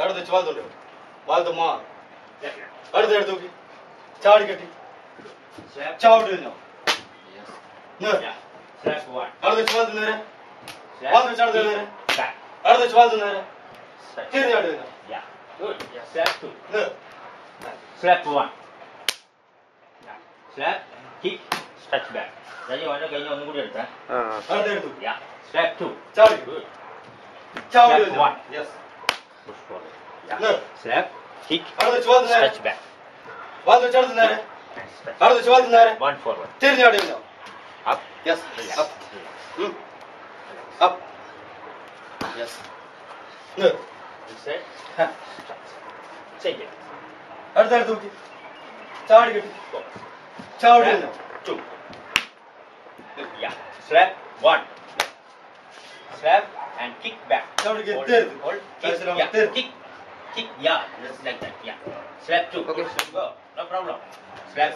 അടുത്ത് വെച്ച് വലത്തോട്ട് വലത്ത് മാ അടുത്ത് എടുത്ത് നോക്കി ചാടി കെട്ടി ചവിട്ടി കഴിഞ്ഞോ അടുത്ത് വെച്ച് വലത്ത് നേരെ വലത്ത് വെച്ച് അടുത്ത് നേരെ അടുത്ത് വെച്ച് വലത്ത് നേരെ തിരിഞ്ഞ് ചാടി കഴിഞ്ഞോ Slap 1. Slap, kick, stretch back. Jadi mana kayaknya orang kuda ada. അടുത്ത് എടുത്തു Ya. Slap 2. ചാടി Good. ചാടി Slap കഴിഞ്ഞോ 1. Yes Push forward. Ya. Slap, kick, അടുത്ത് വെച്ച് വലത്ത് നേരെ stretch back. വലത്ത് വെച്ച് അടുത്ത് നേരെ And stretch. അടുത്ത് വെച്ച് വലത്ത് നേരെ One forward. തിരിഞ്ഞ് ചാടി കഴിഞ്ഞോ Up. Yes Relax. Up Relax. Up yes Reset. Stretch. Change it. അടുത്തടുത്ത് നോക്കി ചാടി കെട്ടി Go. ചാടി കഴിഞ്ഞോ 2. Yeah. Slap 1. Slap and kick back. ചാടി Hold. കെട്ടി Hold. Kick. That's Yeah. it. Kick. Kick. Yeah. Just like that. Yeah. Slap 2. Okay. Go. No problem. Slap